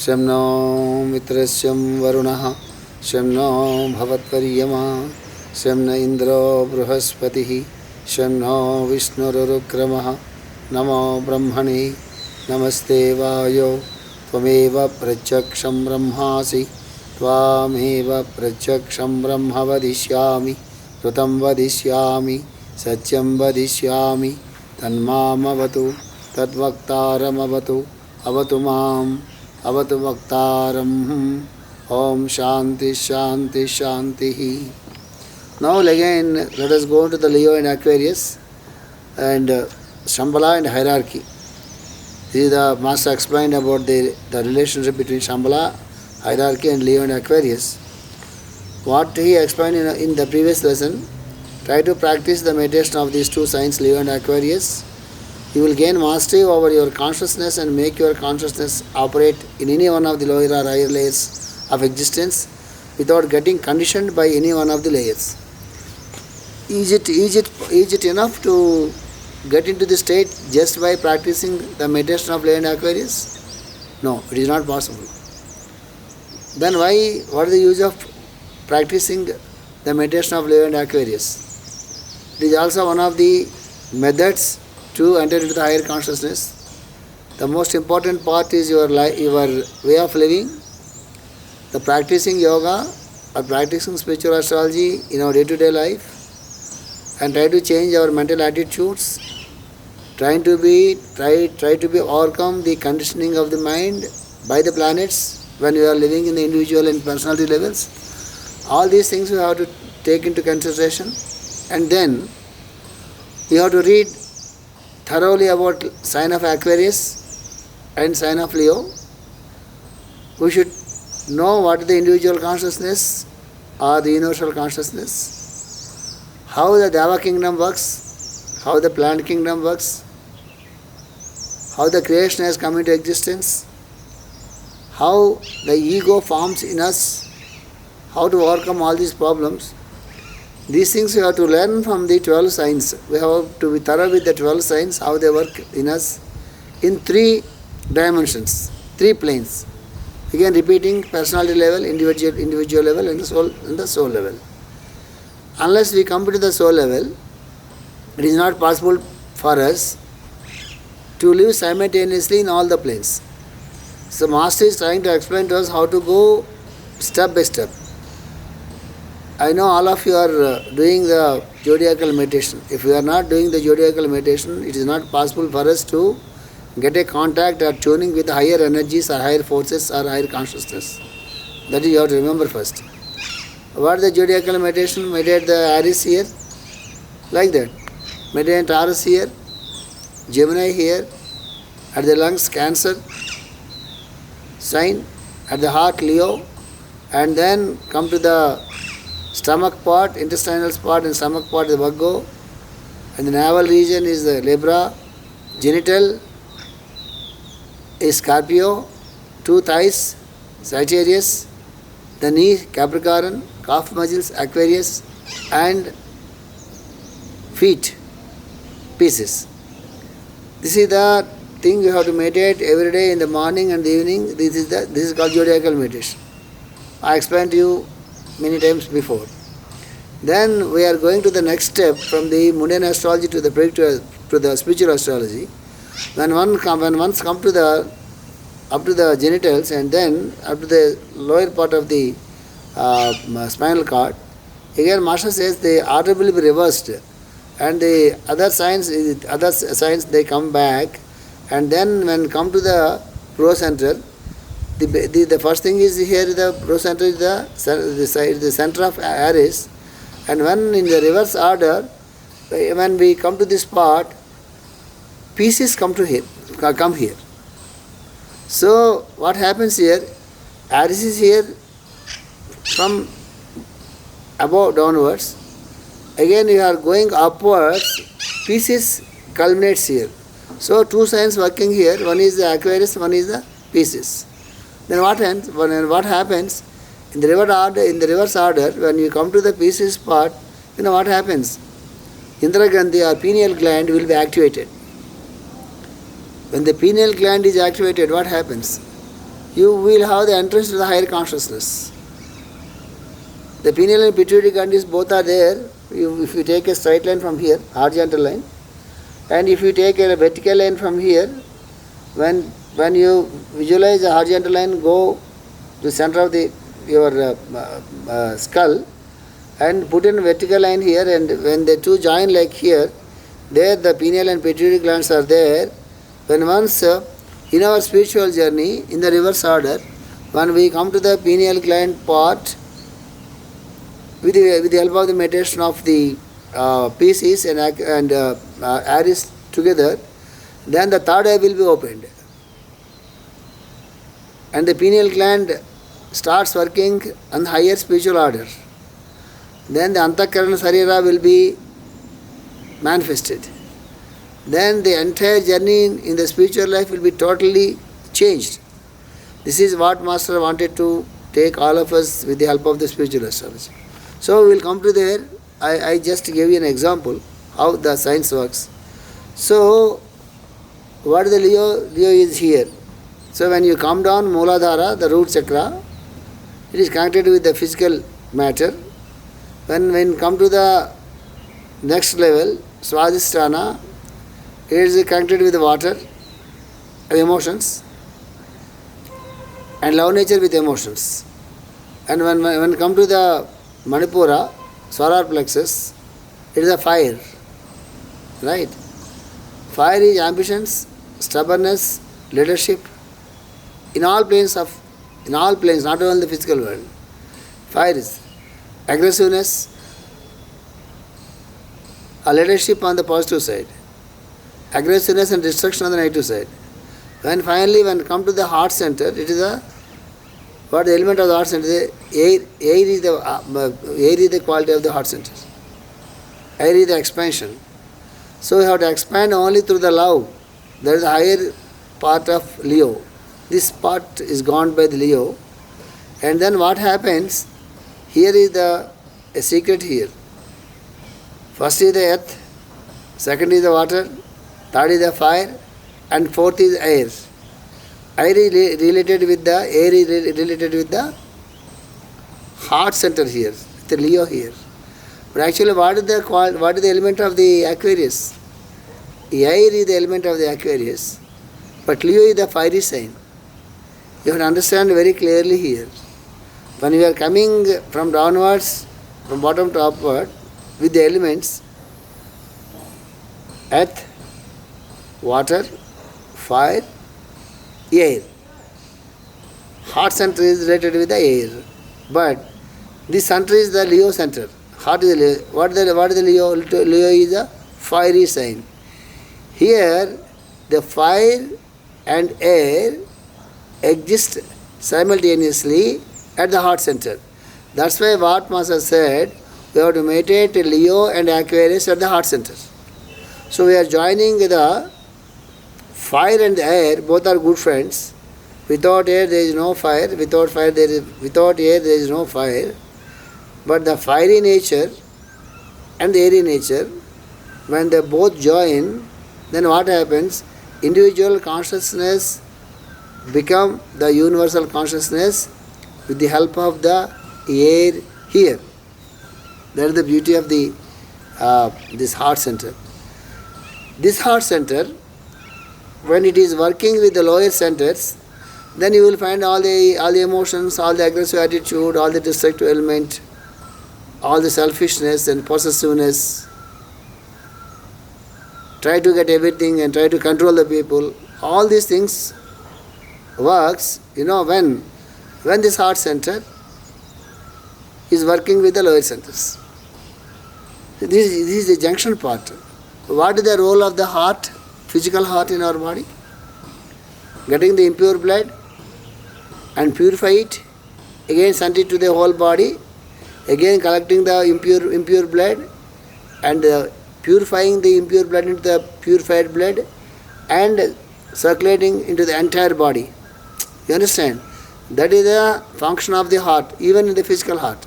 शं नो मित्रस्यं वरुणः शं नो भवत्वर्यमा शं न इन्द्रो बृहस्पतिः शं नो विष्णुरुक्रमः नमो ब्रह्मणे नमस्ते वायो त्वमेव प्रत्यक्षं ब्रह्मासि त्वामेव प्रत्यक्षं ब्रह्म वदिष्यामि ऋतं वदिष्यामि सत्यं वदिष्यामि तन्मामवतु तद्वक्तारमवतु अवतु माम् अवतु वक्तारम् ओम शांति शांति शांति. Now again let us go to the Leo and Aquarius and Shambhala and hierarchy. This is the master explained about the relationship between Shambhala, hierarchy and Leo and Aquarius. What he explained in the previous lesson, try to practice the meditation of these two signs, Leo and Aquarius. You will gain mastery over your consciousness and make your consciousness operate in any one of the lower or higher layers of existence without getting conditioned by any one of the layers. Is it enough to get into the state just by practicing the meditation of Leo and Aquarius? No, it is not possible. Then what is the use of practicing the meditation of Leo and Aquarius? It is also one of the methods to enter into the higher consciousness. The most important part is your way of living. The practicing yoga or practicing spiritual astrology in our day-to-day life, and try to change our mental attitudes, try to be overcome the conditioning of the mind by the planets when we are living in the individual and personality levels. All these things we have to take into consideration, and then we have to read thoroughly about sign of Aquarius and sign of Leo. We should know what is the individual consciousness or the universal consciousness, how the Deva kingdom works, how the plant kingdom works, how the creation has come into existence, how the ego forms in us, how to overcome all these problems. These things we have to learn from the 12 signs. We have to be thorough with the 12 signs, how they work in us in 3 dimensions, 3 planes. Again repeating personality level, individual level and the soul level. Unless we come to the soul level, it is not possible for us to live simultaneously in all the planes. So Master is trying to explain to us how to go step by step. I know all of you are doing the zodiacal meditation. If you are not doing the zodiacal meditation, it is not possible for us to get a contact or tuning with higher energies or higher forces or higher consciousness. That is you have to remember first. What is the zodiacal meditation? Meditate the Aries here, like that. Meditate Taurus here, Gemini here, at the lungs Cancer sign, at the heart Leo, and then come to the stomach part, intestinal part and stomach part is Virgo, and the navel region is the Libra, genital is Scorpio, 2 thighs Sagittarius, the knee Capricorn, calf muscles Aquarius, and feet Pisces. This is the thing you have to meditate every day in the morning and the evening. This is called zodiacal meditation. I explained to you many times before. Then we are going to the next step from the mundane astrology to the spiritual astrology. When one comes up to the genitals and then up to the lower part of the spinal cord, again Master says the order will be reversed, and the other signs they come back, and then when come to the procenter, the first thing is here the procenter is the center of Aries, and when in the reverse order, when we come to this part, pieces come here. So what happens here? Aries is here from above downwards. Again you are going upwards, Pisces culminates here. So 2 signs working here, one is the Aquarius, one is the Pisces. Then what happens? In the reverse order, when you come to the Pisces part, you know what happens? Indra Gandhi or pineal gland will be activated. When the pineal gland is activated, what happens? you will have the entrance to the higher consciousness. The pineal and pituitary glands both are there. If you take a straight line from here, horizontal line, and if you take a vertical line from here, when you visualize the horizontal line, go to the center of your skull and put in a vertical line here, and when the two join like here, there the pineal and pituitary glands are there. When once in our spiritual journey, in the reverse order, when we come to the pineal gland part, with the help of the meditation of the Pisces and Aries together, then the third eye will be opened. And the pineal gland starts working on the higher spiritual order. Then the Antakarana Sarira will be manifested. Then the entire journey in the spiritual life will be totally changed. This is what Master wanted to take all of us with the help of the spiritual astrology. So we will come to there. I just gave you an example how the science works. So what is the Leo? Leo is here. So when you come down Mooladhara, the root chakra, it is connected with the physical matter. When you come to the next level, Swadhisthana, it is connected with the water, emotions, and love nature with emotions. And when you come to the Manipura, solar plexus, it is a fire, right? Fire is ambitions, stubbornness, leadership, in all planes, not only the physical world. Fire is aggressiveness, a leadership on the positive side, aggressiveness and destruction on the negative side. When come to the heart center, it is what the element of the heart center is? Air is the quality of the heart center. Air is the expansion. So we have to expand only through the love. That is the higher part of Leo. This part is gone by the Leo. And then what happens? Here is a secret here. First is the earth, second is the water, third is the fire, and fourth is air. Air is related with the air is related with the heart center here, the Leo here. But actually, what is the element of the Aquarius? Air is the element of the Aquarius, but Leo is the fiery sign. You have to understand very clearly here. When we are coming from downwards, from bottom to upward, with the elements, earth, water, fire, air. Heart center is related with the air. But this center is the Leo center. Heart is the Leo. What is the Leo? Leo is a fiery sign. Here, the fire and air exist simultaneously at the heart center. That's why what Master said, we have to meditate Leo and Aquarius at the heart center. So we are joining the fire and the air, both are good friends. Without air there is no fire, without air there is no fire. But the fiery nature and the airy nature, when they both join, then what happens? Individual consciousness become the universal consciousness with the help of the air here. That is the beauty of this heart center. This heart center, when it is working with the lower centers, then you will find all the emotions, all the aggressive attitude, all the destructive element, all the selfishness and possessiveness. Try to get everything and try to control the people. All these things works, when this heart center is working with the lower centers. This is the junction part. What is the role of the heart, physical heart in our body? Getting the impure blood and purify it, again send it to the whole body, again collecting the impure blood and purifying the impure blood into the purified blood and circulating into the entire body. You understand? That is the function of the heart, even in the physical heart.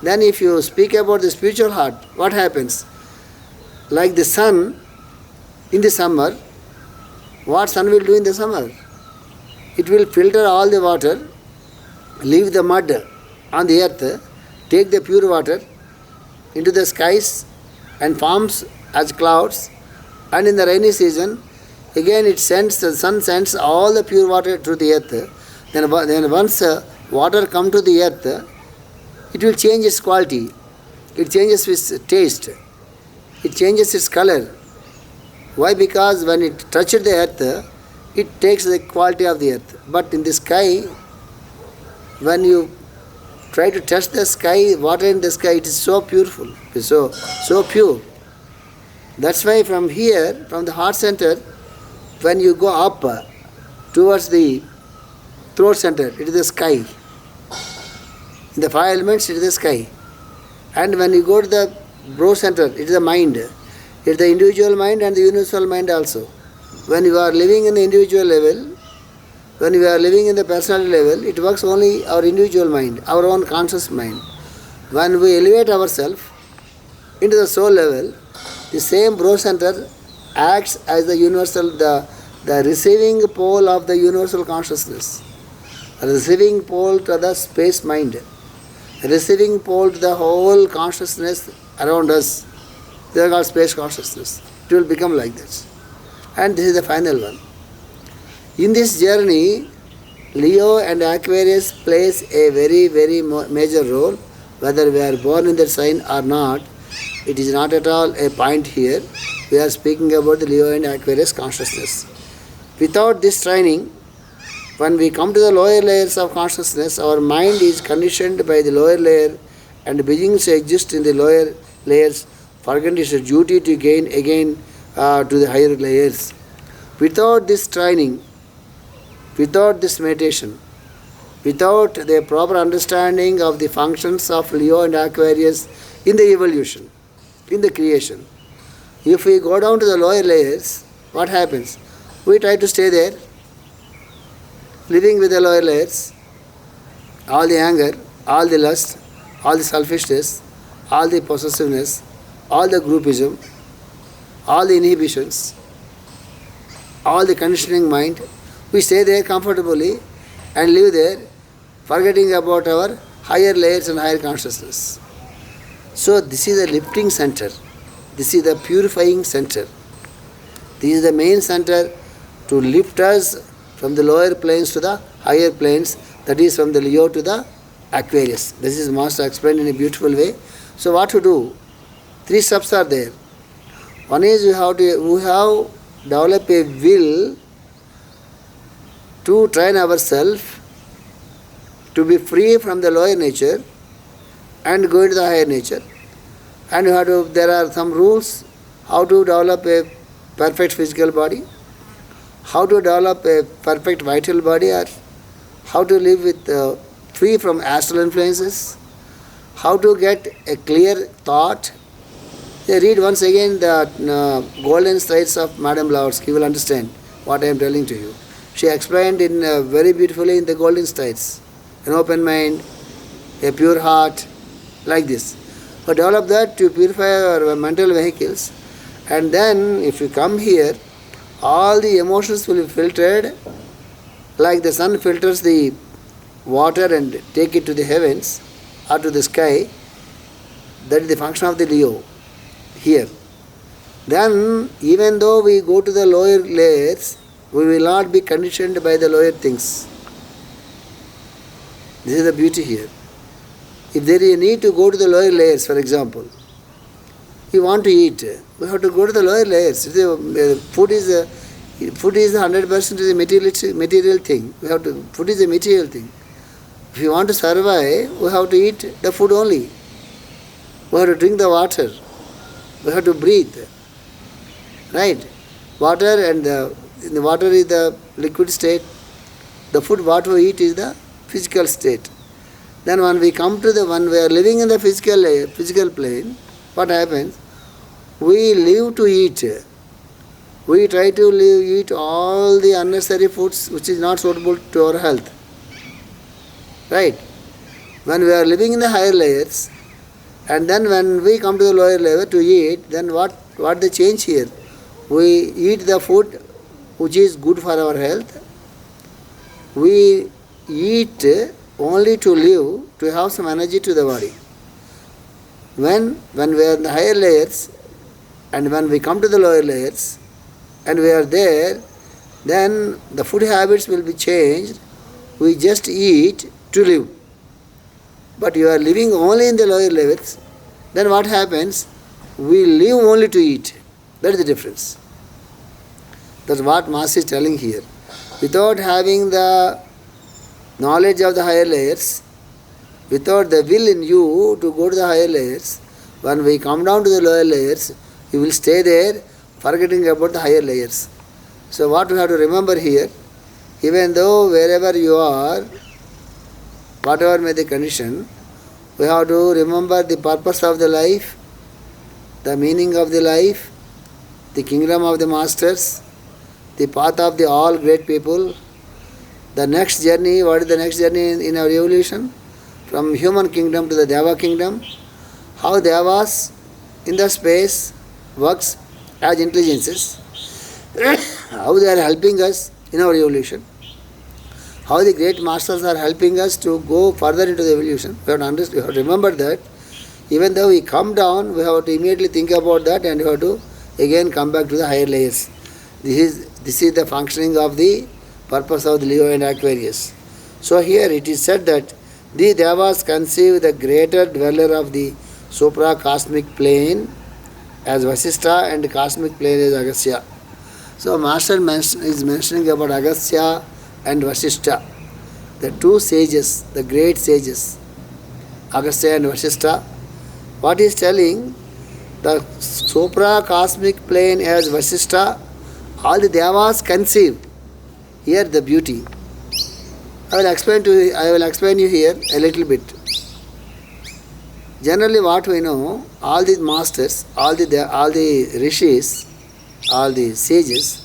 Then if you speak about the spiritual heart, what happens? Like the sun in the summer, what sun will do in the summer? It will filter all the water, leave the mud on the earth, take the pure water into the skies and forms as clouds, and in the rainy season, again the sun sends all the pure water to the earth. Then once water come to the earth, it will change its quality, it changes its taste, it changes its color. Why? Because when it touches the earth, it takes the quality of the earth. But in the sky, when you try to touch the sky, water in the sky, it is so beautiful, it is so pure. That's why from here, from the heart center, when you go up towards the throat center, it is the sky. In the five elements, it is the sky. And when you go to the brow center, it is the mind. It is the individual mind and the universal mind also. When you are living in the individual level, when you are living in the personality level, it works only our individual mind, our own conscious mind. When we elevate ourselves into the soul level, the same brow center acts as the universal, the receiving pole of the universal consciousness, a receiving pole to the space mind, a receiving pole to the whole consciousness around us. They are called space consciousness. It will become like this. And this is the final one. In this journey, Leo and Aquarius plays a very, very major role. Whether we are born in that sign or not, it is not at all a point here. We are speaking about the Leo and Aquarius consciousness. Without this training, when we come to the lower layers of consciousness, our mind is conditioned by the lower layer and begins to exist in the lower layers, forgetting its duty to gain again to the higher layers. Without this training, without this meditation, without the proper understanding of the functions of Leo and Aquarius in the evolution, in the creation, if we go down to the lower layers, what happens? We try to stay there, living with the lower layers, all the anger, all the lust, all the selfishness, all the possessiveness, all the groupism, all the inhibitions, all the conditioning mind. We stay there comfortably and live there, forgetting about our higher layers and higher consciousness. So this is the lifting center. This is the purifying center. This is the main center to lift us from the lower planes to the higher planes, that is from the Leo to the Aquarius. This is Master explained in a beautiful way. So what to do? 3 steps are there. One is we have develop a will to train ourselves to be free from the lower nature and go into the higher nature. And there are some rules how to develop a perfect physical body, how to develop a perfect vital body, or how to live with free from astral influences, how to get a clear thought. They read once again the Golden Straits of Madame Blavatsky. You will understand what I am telling to you. She explained in very beautifully in the Golden Straits. An open mind, a pure heart, like this. But develop that to purify our mental vehicles. And then if you come here, all the emotions will be filtered like the sun filters the water and take it to the heavens or to the sky. That is the function of the Leo here. Then even though we go to the lower layers, we will not be conditioned by the lower things. This is the beauty here. If there is a need to go to the lower layers, for example, you want to eat, we have to go to the lower layers. Food is 100% a material thing. Food is a material thing. If you want to survive, we have to eat the food only. We have to drink the water. We have to breathe. Right? Water and the water is the liquid state. The food what we eat is the physical state. Then when we come to when we are living in the physical plane, what happens? We live to eat. We try to eat all the unnecessary foods which is not suitable to our health. Right? When we are living in the higher layers, and then when we come to the lower level to eat, then what the change here? We eat the food which is good for our health, we eat only to live, to have some energy to the body. When we are in the higher layers and when we come to the lower layers and we are there, then the food habits will be changed. We just eat to live. But you are living only in the lower levels, then what happens? We live only to eat. That is the difference. That's what Master is telling here. Without having the knowledge of the higher layers, without the will in you to go to the higher layers, when we come down to the lower layers, you will stay there forgetting about the higher layers. So what we have to remember here, even though wherever you are, whatever may the condition, we have to remember the purpose of the life, the meaning of the life, the kingdom of the masters, the path of the all great people, the next journey. What is the next journey in our evolution? From human kingdom to the Deva kingdom. How Devas in the space works as intelligences. How they are helping us in our evolution. How the great masters are helping us to go further into the evolution. We have to understand, we have to remember that. Even though we come down, we have to immediately think about that and we have to again come back to the higher layers. This is the functioning of the purpose of the Leo and Aquarius. So here it is said that the Devas conceive the greater dweller of the supra-cosmic plane as Vasishtha and the cosmic plane as Agastya. So Master is mentioning about Agastya and Vasishtha, the two sages, the great sages, Agastya and Vasishtha. What he is telling, the supra-cosmic plane as Vasishtha, all the Devas conceive. Here the beauty. I will explain you here a little bit. Generally what we know, all the masters, all the rishis, all the sages,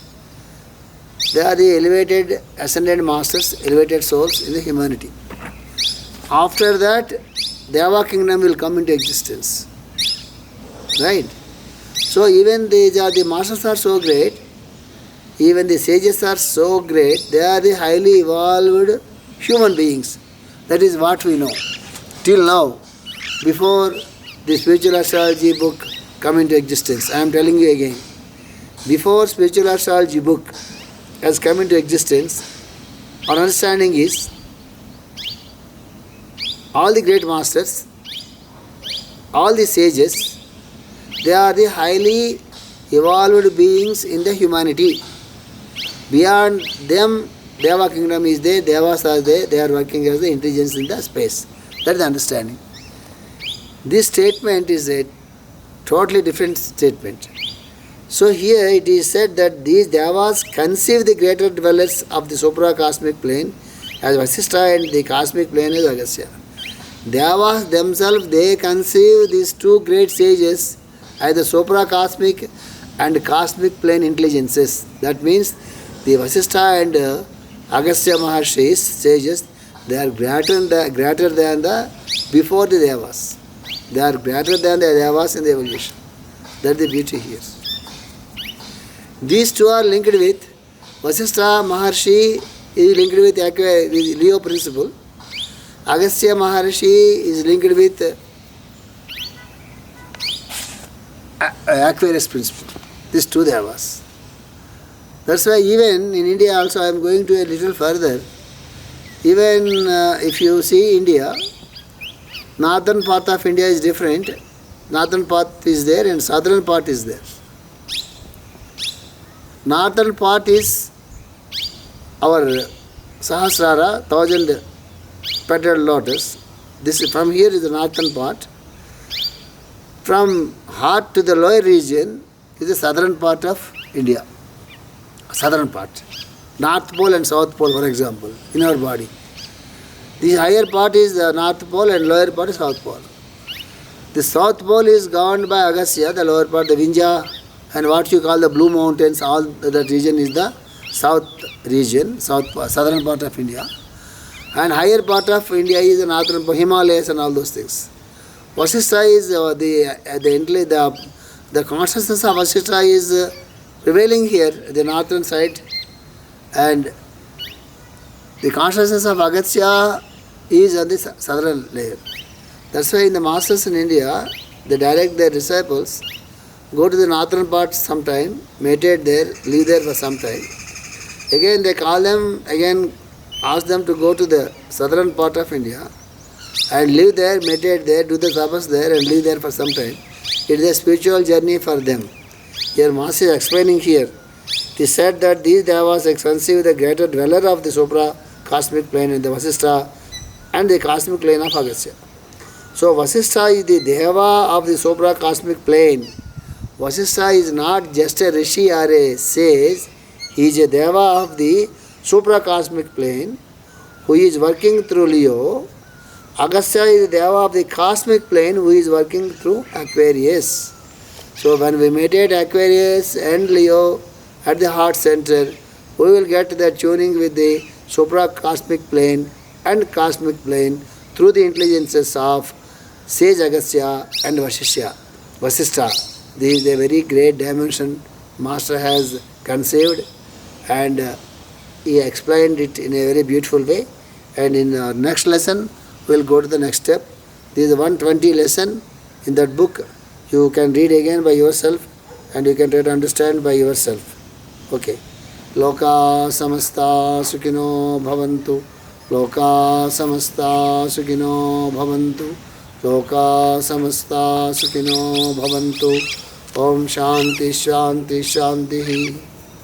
they are the elevated ascended masters, elevated souls in the humanity. After that, Deva kingdom will come into existence. Right? So even the masters are so great, even the sages are so great, they are the highly evolved human beings. That is what we know. Till now, before the spiritual astrology book come into existence, I am telling you again, before spiritual astrology book has come into existence, our understanding is all the great masters, all the sages, they are the highly evolved beings in the humanity. Beyond them, Deva kingdom is there, Devas are there, they are working as the intelligence in the space. That is the understanding. This statement is a totally different statement. So here it is said that these Devas conceive the greater dwellers of the supra-cosmic plane as Vasishtha and the cosmic plane as Agastya. Devas themselves, they conceive these two great sages as the supra-cosmic and cosmic plane intelligences. That means the Vasishtha and Agastya Maharshis, sages, they are greater than the before the Devas. They are greater than the Devas in the evolution. That is the beauty here. These two are linked with Vasishtha Maharshi is linked with Leo principle. Agastya Maharshi is linked with Aquarius principle. These two Devas. That's why even in India also I am going to a little further. Even if you see India, northern part of India is different. Northern part is there and southern part is there. Northern part is our Sahasrara, 1000 petal lotus. This from here is the northern part. From heart to the lower region is the southern part of India. Southern part. North pole and south pole, for example, in our body. The higher part is the north pole and lower part is south pole. The south pole is governed by Agastya, the lower part, the Vindhya, and what you call the Blue Mountains, all that region is the south region, southern part of India. And higher part of India is the northern Himalayas and all those things. Vasishtha is the consciousness of Vasishtha is prevailing here, the northern side, and The consciousness of Agastya is on the southern layer. That's why in the masters in India, they direct their disciples, go to the northern part sometime, meditate there, live there for some time. Again they call them, again ask them to go to the southern part of India and live there, meditate there, do the tapas there and live there for some time. It is a spiritual journey for them. Here Master is explaining here. It is said that these devas conceive the greater dweller of the supra cosmic plane in the Vasishtha and the cosmic plane of Agastya. So Vasishtha is the deva of the supra cosmic plane. Vasishtha is not just a rishi or a sage, he is a deva of the supra cosmic plane who is working through Leo. Agastya is the deva of the cosmic plane who is working through Aquarius. So when we meditate Aquarius and Leo at the heart center, we will get the tuning with the supra cosmic plane and cosmic plane through the intelligences of sage Agastya and Vasishtha. This is a very great dimension Master has conceived, and he explained it in a very beautiful way. And in our next lesson, we will go to the next step. This is a 120 lesson in that book. You can read again by yourself and you can try to understand by yourself. Okay. Loka samasta sukhino bhavantu. Loka samasta sukhino bhavantu. Loka samasta sukhino bhavantu. Om Shanti Shanti Shanti.